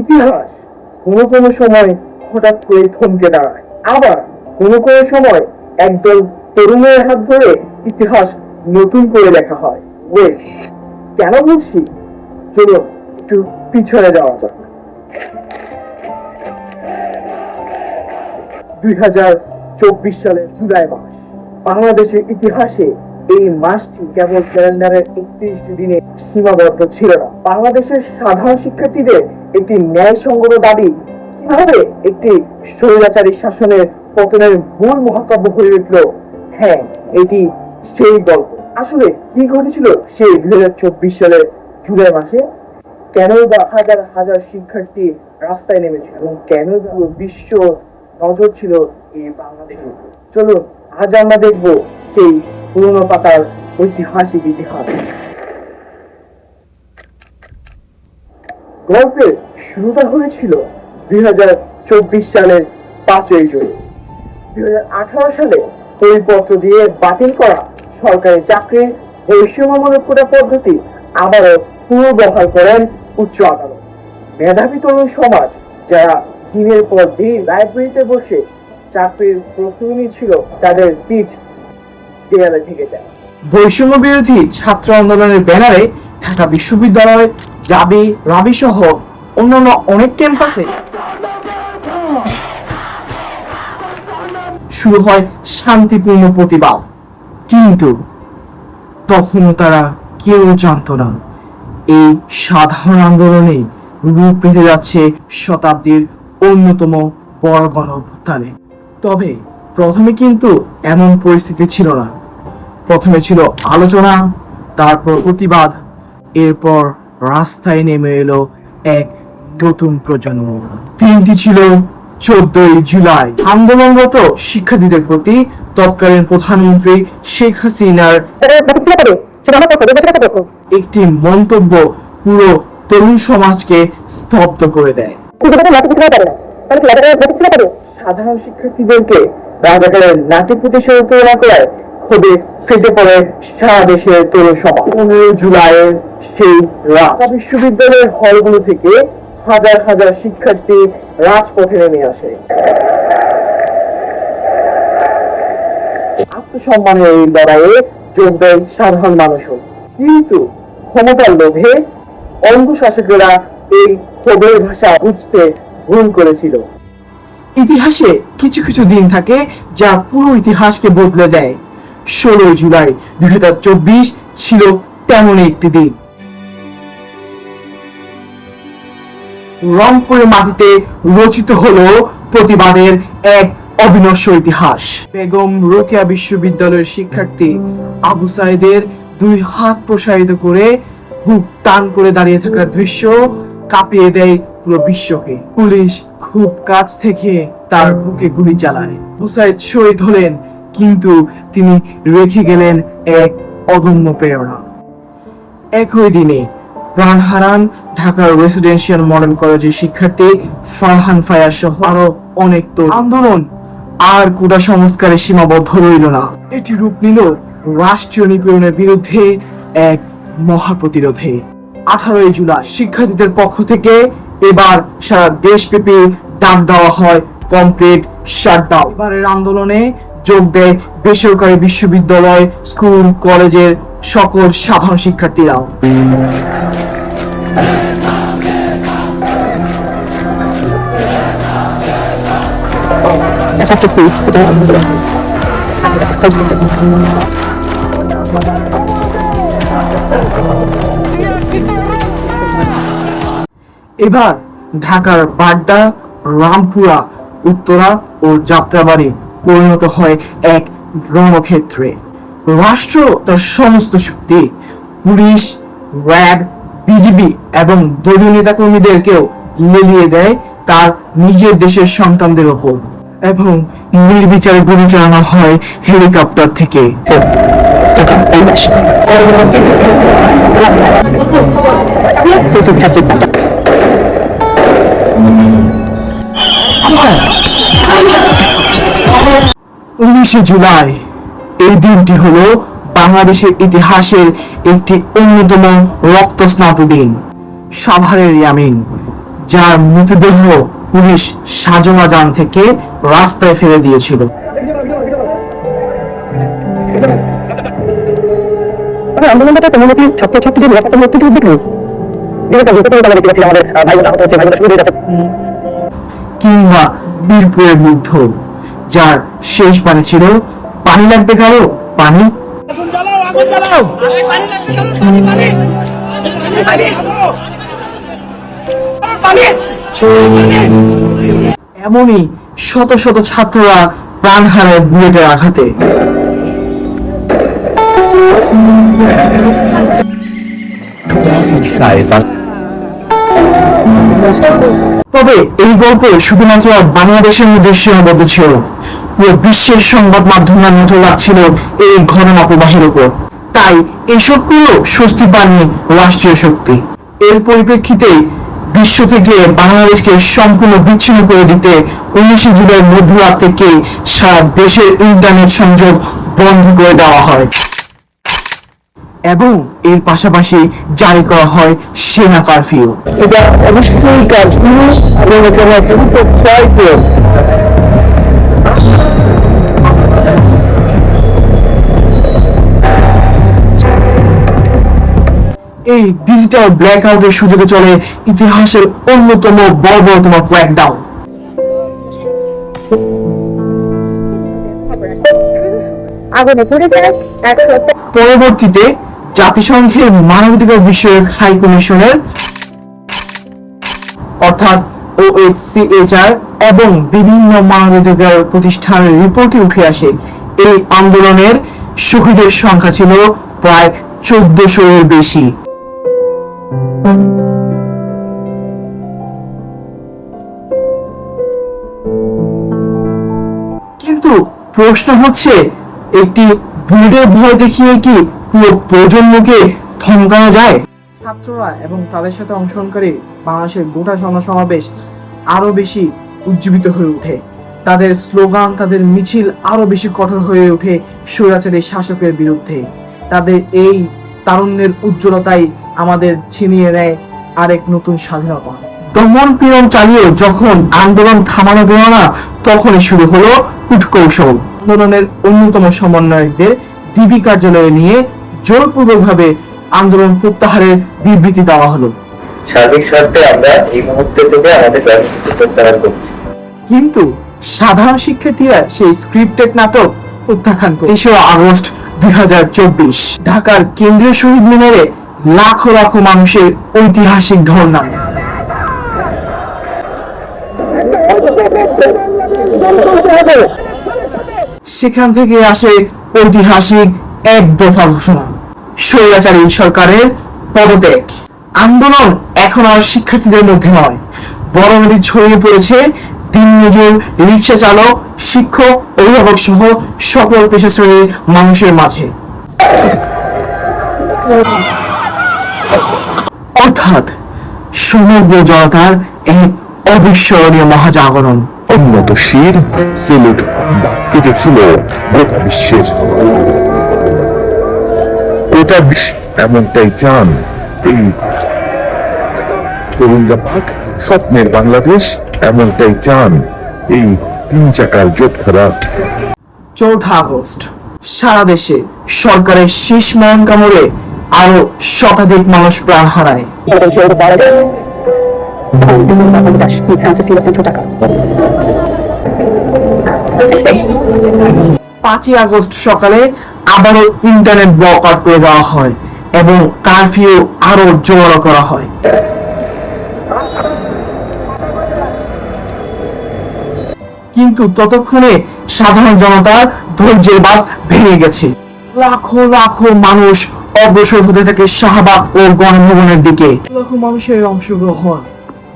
ইতিহাস কোনো কোনো সময় হঠাৎ করে থমকে দাঁড়ায়, আবার কোনো কোনো সময় একদল তরুণের হাত ধরে ইতিহাস নতুন করে লেখা হয়। ওয়েট, কেন বলছি? চলো একটু পিছনে যাওয়া যাক। 2024 সালের জুলাই মাস। বাংলাদেশের ইতিহাসে এই মাসটি কেবল ক্যালেন্ডারের 31টি দিনে সীমাবদ্ধ ছিল না। বাংলাদেশের সাধারণ শিক্ষার্থীদের একটি ন্যায়সঙ্গত দাবি কিভাবে একটি স্বৈরাচারী শাসনের পতনের মূল মহাকাব্য হয়ে উঠল। হ্যাঁ, এটি সেই গল্প। আসলে কি ঘটেছিল সেই 2024 সালের জুলাই মাসে? কেন বা হাজার হাজার শিক্ষার্থী রাস্তায় নেমেছিল এবং কেন পুরো বিশ্ব নজর ছিল এই বাংলাদেশের উপর? চলুন আজ আমরা দেখব সেই পুরনো পাতার ঐতিহাসিক ইতিহাস। গল্পের শুরুটা হয়েছিল 2024 সালের 5ই জুন। 2018 সালে পরিপত্র দিয়ে বাতিল করা সরকারি চাকরির বৈষম্যমূলক কোটা পদ্ধতি আবারও পুনর্বহাল করেন উচ্চ আদালত। মেধাবী তরুণ সমাজ যারা দিনের পর দিন লাইব্রেরিতে বসে চাকরির প্রস্তুতি নিচ্ছিল, তাদের পিঠ দেয়ালে থেকে যায়। বৈষম্য বিরোধী ছাত্র আন্দোলনের ব্যানারে ঢাকা বিশ্ববিদ্যালয়, রাবি সহ অন্যান্য অনেক ক্যাম্পাসে শুরু হয় শান্তিপূর্ণ প্রতিবাদ। কিন্তু তখনও তারা কেউ জানত না এই সাধারণ আন্দোলনে রূপ পেতে যাচ্ছে শতাব্দীর অন্যতম বড় গণ অভ্যুত্থানে। তবে প্রথমে কিন্তু এমন পরিস্থিতি ছিল না। প্রথমে ছিল আলোচনা, তারপর প্রতিবাদ, এরপর রাস্তায় নেমে এলো এক নতুন প্রজন্ম। দিনটি ছিল 14ই জুলাই। আন্দোলনরত শিক্ষার্থীদের প্রতি তৎকালীন প্রধানমন্ত্রী শেখ হাসিনার একটি মন্তব্য পুরো তরুণ সমাজকে স্তব্ধ করে দেয়। সাধারণ শিক্ষার্থীদেরকে রাজাকারের নাটক প্রতিশোধ তুলনা করায় ক্ষোভে ফেটে পড়ে সারা দেশের তরুণ সমাজ। 15 জুলাইয়ের সেই রাত বিশ্ববিদ্যালয়ের হলগুলো থেকে হাজার হাজার শিক্ষার্থী রাজপথে নেমে আসে। আত্মসম্মানের এই লড়াইয়ে যোগ দেয় সাধারণ মানুষও। কিন্তু ক্ষমতার লোভে অঙ্গশাসকেরা এই ক্ষোভের ভাষা বুঝতে ভুল করেছিল। ইতিহাসে কিছু কিছু দিন থাকে যা পুরো ইতিহাসকে বদলে দেয়। 16 জুলাই 2024 ছিল তেমনই একটি দিন। রংপুরের মাটিতে রচিত হলো প্রতিবাদের এক অবিনশ্বর ইতিহাস। বেগম রোকেয়া বিশ্ববিদ্যালয়ের শিক্ষার্থী আবু সাইদের 2 হাত প্রসারিত করে বুক টান করে দাঁড়িয়ে থাকার দৃশ্য কাঁপিয়ে দেয় পুরো বিশ্বকে। পুলিশ খুব কাছ থেকে তার বুকে গুলি চালায়। আবু সাইদ শহীদ হলেন, কিন্তু তিনি রেখে গেলেন এক অদম্য প্রেরণা। একই দিনে প্রাণ হারান ঢাকার রেসিডেন্সিয়াল মডেল কলেজের শিক্ষার্থী ফারহান ফায়ার সহ আরো অনেক তরুণ। আন্দোলন আর কোটা সংস্কারে সীমাবদ্ধ রইল না, এটি রূপ নিল রাষ্ট্রীয় নিপীড়নের বিরুদ্ধে এক মহা প্রতিরোধে। 18ই জুলাই শিক্ষার্থীদের পক্ষ থেকে এবার সারা দেশব্যাপী ডাক দেওয়া হয় কমপ্লিট শাটডাউন। এবারের আন্দোলনে যোগ দেয় বেসরকারি বিশ্ববিদ্যালয়, স্কুল, কলেজের সকল সাধারণ শিক্ষার্থীরাও। এবার ঢাকার বাড্ডা, রামপুরা, উত্তরা ও যাত্রাবাড়ি পরিণত হয় এক রণক্ষেত্রে। রাষ্ট্র তার সমস্ত শক্তি, পুলিশ, র্যাব, বিজিবি এবং দলীয় নেতাকর্মীদেরকেও লেলিয়ে দেয় তার নিজের দেশের সন্তানদের ওপর, এবং নির্বিচারে গুলি চালানো হয় হেলিকপ্টার থেকে। জুলাই এই দিনটি হলো বাংলাদেশের ইতিহাসের একটি অন্যতম রক্তস্নাত দিন। সাভারের ইয়ামিন যার মৃতদেহ পুলিশ শাহজাহান থেকে রাস্তায় ফেলে দিয়েছিল। আন্দোলনটা তেমন ছাত্রছাত্রীদের নিরাপত্তা মুক্তির উদ্যোগ নেই। কিংবা বীরপুরের যুদ্ধ, যার শেষ বাণী ছিল পানি লাগবে কারো, পানি। এমনই শত শত ছাত্ররা প্রাণ হারায় বুলেটের আঘাতে। তবে এই গল্প শুধুমাত্র বাংলাদেশের মধ্যে সীমাবদ্ধ ছিল না। পুরো বিশ্বের সংবাদ মাধ্যমে নজর রাখছিল এই ঘটনা প্রবাহের উপর। তাই এসবগুলো স্বস্তি পাননি রাষ্ট্রীয় শক্তি। এর পরিপ্রেক্ষিতে বিশ্ব থেকে বাংলাদেশকে সম্পূর্ণ বিচ্ছিন্ন করে দিতে 19 জুলাই মধ্যরাত থেকে সারা দেশের ইন্টারনেট সংযোগ বন্ধ করে দেওয়া হয় এবং এর পাশাপাশি জারি করা হয় সেনা কারফিউ। এটা অবশ্যই কারফিউ এবং এখানে এই ডিজিটাল ব্ল্যাকআউটের সুযোগে চলে ইতিহাসের অন্যতম বর্বরতম ক্র্যাকডাউন। আগুনে পুড়ে যায় 100। পরবর্তীতে জাতিসংঘের মানবাধিকার বিষয়ক হাই কমিশনের অর্থাৎ OHCHR এবং বিভিন্ন মানবাধিকার প্রতিষ্ঠানের রিপোর্টে উঠে আসে এই আন্দোলনের শহীদের সংখ্যা ছিল প্রায় 1400 এর বেশি। কিন্তু প্রশ্ন হচ্ছে, একটি বুলেটের ভয় দেখিয়ে কি পুরো প্রজন্মকে থমকানো যায়? ছাত্ররা এবং তাদের সাথে অংশগ্রহণকারী বাংলাদেশের গোটা জনসমাবেশ আরো বেশি উজ্জীবিত হয়ে ওঠে। তাদের স্লোগান, তাদের মিছিল আরো বেশি কঠোর হয়ে ওঠে স্বৈরাচারী শাসকের বিরুদ্ধে। তাদের এই তারুণ্যের উজ্জ্বলতাই আমাদের ছিনিয়ে নেয় আরেক নতুন স্বাধীনতা। দমন পীড়ন চালিয়ে যখন আন্দোলন থামানো গেল না, তখনই শুরু হলো কূটকৌশল। আন্দোলনের অন্যতম সমন্বয়কদের ডিবি কার্যালয়ে নিয়ে জোরপূর্বকভাবে আন্দোলন প্রত্যাহারের বিবৃতি দেওয়া হলো। সার্বিক স্বার্থে আমরা এই মুহূর্তে থেকে আমাদের কর্মসূচি প্রত্যাহার করছি। কিন্তু সাধারণ শিক্ষার্থীরা সেই স্ক্রিপ্টেড নাটক প্রত্যাখ্যান করে 3 আগস্ট 2024 ঢাকার কেন্দ্রীয় শহীদ মিনারে লাখো লাখো মানুষের ঐতিহাসিক ঢল নামে। সেখান থেকে আসে ঐতিহাসিক এক দফা ঘোষণা, স্বৈরাচারী সরকারের পদত্যাগ। আন্দোলন এখন আর শিক্ষার্থীদের মধ্যে নয়, বরং এটি ছড়িয়ে পড়েছে দিনমজুর, রিক্সা চালক, শিক্ষক, অভিভাবক সহ সকল পেশা শ্রেণীর মানুষের মাঝে। অর্থাৎ সমগ্র জনতার এক অবিস্মরণীয় মহাজাগরণ। উন্নত শির সেলুট বাদ কেটেছিল গোটা বিশ্বের। গোটা বিশ্ব এমনটাই চান এই তরুণ জাপাক, স্বপ্নের বাংলাদেশ এমনটাই চান এই 3 চাকার যোদ্ধারা। 4 আগস্ট সারা দেশে সরকারের শীষ মরণ কামড়ে আরো শতাধিক মানুষ প্রাণ হারায়। 5 আগস্ট সকালে আবারও ইন্টারনেট ব্লক আউট করে দেওয়া হয় এবং কারফিউ আরো জোরালো করা হয়। কিন্তু ততক্ষণে সাধারণ জনতার ধৈর্যের বাঁধ ভেঙে গেছে। লাখো লাখো মানুষ অগ্রসর হতে থাকে শাহবাগ ও গণভবনের দিকে। লাখো মানুষের অংশগ্রহণ,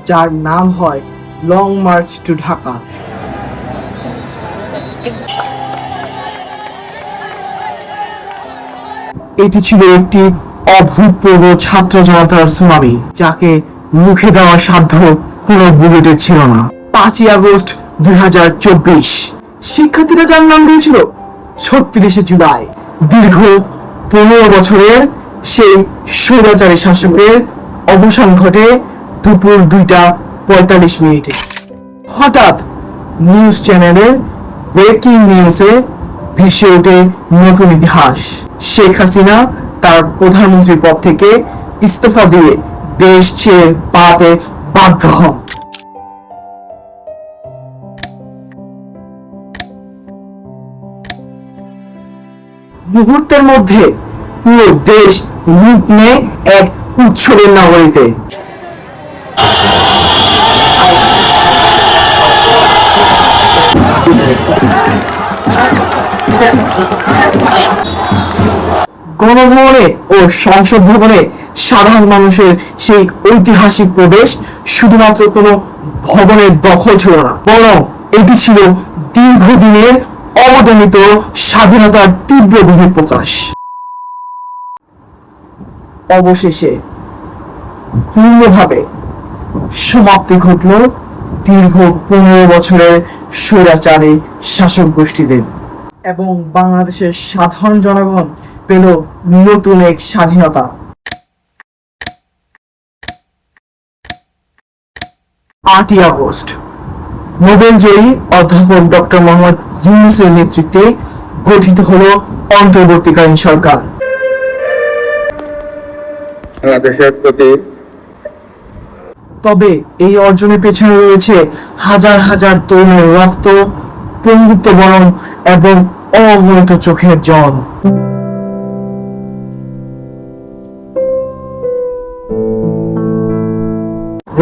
যার নাম হয় লং মার্চ টু ঢাকা। এটি ছিল একটি অভূতপূর্ব ছাত্র জনতার সুনামি, যাকে মুখে দেওয়ার সাধ্য কোনো বুলেটের ছিল না। 5 আগস্ট 2024 শিক্ষার্থীরা যার নাম দিয়েছিল 36 জুলাই। দীর্ঘ 15 বছরের সেই স্বৈরাচারী শাসকের অবসান ঘটে দুপুর 2টা 45 হঠাৎ নিউজ চ্যানেলের ব্রেকিং নিউজে ভেসে ওঠে নতুন ইতিহাস। শেখ হাসিনা তার প্রধানমন্ত্রী পদ থেকে ইস্তফা দিয়ে দেশ ছেড়ে পালাতে বাধ্য হন। মুহূর্তের মধ্যে পুরো দেশ রূপ নেয় এক উৎসবের নগরীতে। গণভবনে ও সংসদ ভবনে সাধারণ মানুষের সেই ঐতিহাসিক প্রবেশ শুধুমাত্র কোনো ভবনের দখল ছিল না, বরং এটি ছিল দীর্ঘদিনের অবদমিত স্বাধীনতার তীব্র বহিঃপ্রকাশ। অবশেষে পূর্ণভাবে সমাপ্তি ঘটল দীর্ঘ 15 বছরের স্বৈরাচারী শাসক গোষ্ঠীদের, এবং বাংলাদেশের সাধারণ জনগণ পেল নতুন এক স্বাধীনতা। 8ই আগস্ট নোবেলজয়ী অধ্যাপক ডক্টর মোহাম্মদ ইউনূসের নেতৃত্বে গঠিত হলো অন্তর্বর্তীকালীন সরকার। বাংলাদেশের প্রতি তবে এই অর্জনের পেছনে রয়েছে হাজার হাজার তরুণের রক্ত, বন্ধুত্ব বরণ এবং অগণিত চোখের জল।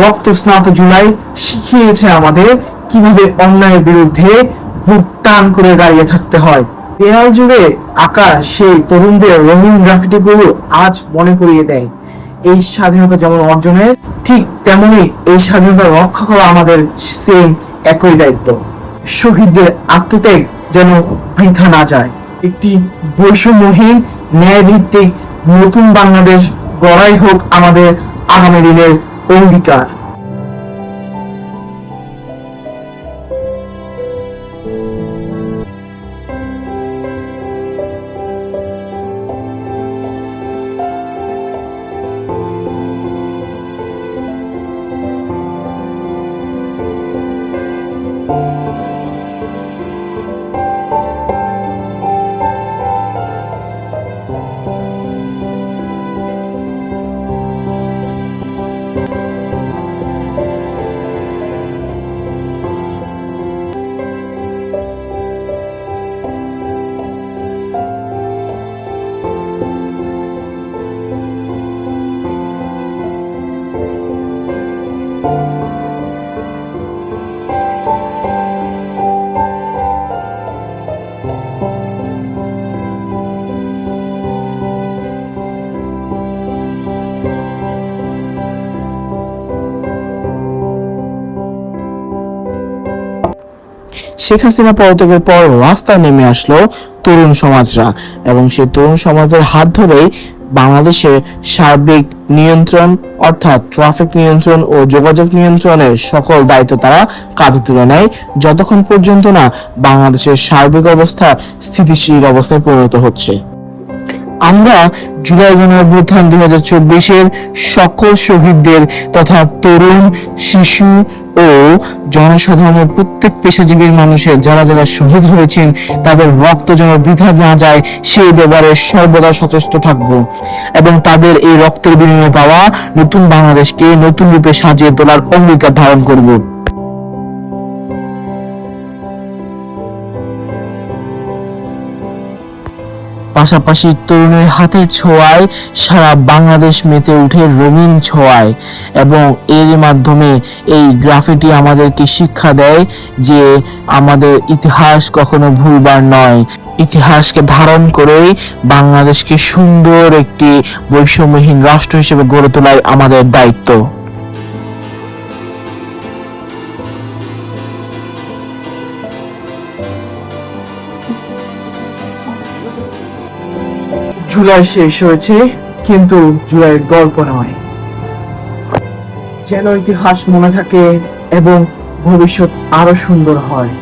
রক্তস্নাত জুলাই শিখিয়েছে আমাদের কিভাবে অন্যায়ের বিরুদ্ধে বুক টান করে দাঁড়িয়ে থাকতে হয়। দেয়াল জুড়ে আঁকা সেই তরুণদের রঙিন গ্রাফিটিগুলো আজ মনে করিয়ে দেয় এই স্বাধীনতা যেমন অর্জনের, ঠিক তেমনি এই স্বাধীনতা রক্ষা করা আমাদের সেম একই দায়িত্ব। শহীদদের আত্মত্যাগ যেন বৃথা না যায়। একটি বৈষম্যহীন ন্যায় ভিত্তিক নতুন বাংলাদেশ গড়াই হোক আমাদের আগামী দিনের অঙ্গীকার। শেখ হাসিনা পদত্যাগের পর রাস্তায় নেমে আসলো তরুণ সমাজরা, এবং সেই তরুণ সমাজের হাত ধরেই বাংলাদেশের সার্বিক নিয়ন্ত্রণ অর্থাৎ ট্রাফিক নিয়ন্ত্রণ ও যোগাযোগ নিয়ন্ত্রণের সকল দায়িত্ব তারা কাঁধে তুলে নেয়, যতক্ষণ পর্যন্ত না বাংলাদেশের সার্বিক অবস্থা স্থিতিশীল অবস্থায় পরিণত হচ্ছে। আমরা জুলাই গণঅভ্যুত্থান 2024-এর সকল শহীদদের তথা তরুণ, শিশু ও জনসাধারণের প্রত্যেক পেশাজীবীর মানুষের যারা যারা শহীদ হয়েছেন তাদের রক্ত যেন বৃথা না যায় সেই ব্যাপারে সর্বদা সচেষ্ট থাকব, এবং তাদের এই রক্তের বিনিময়ে পাওয়া নতুন বাংলাদেশকে নতুন রূপে সাজিয়ে তোলার অঙ্গীকার ধারণ করব। পাশাপাশি তরুণের হাতের ছোঁয়ায় সারা বাংলাদেশ মেতে উঠে রঙিন ছোঁয়ায়, এবং এর মাধ্যমে এই গ্রাফিটি আমাদেরকে শিক্ষা দেয় যে আমাদের ইতিহাস কখনো ভুলবার নয়। ইতিহাসকে ধারণ করেই বাংলাদেশকে সুন্দর একটি বৈষম্যহীন রাষ্ট্র হিসেবে গড়ে তোলাই আমাদের দায়িত্ব। জুলাই শেষ হয়েছে, কিন্তু জুলাইয়ের গল্প নয়। যেন ইতিহাস মনে থাকে এবং ভবিষ্যৎ আরো সুন্দর হয়।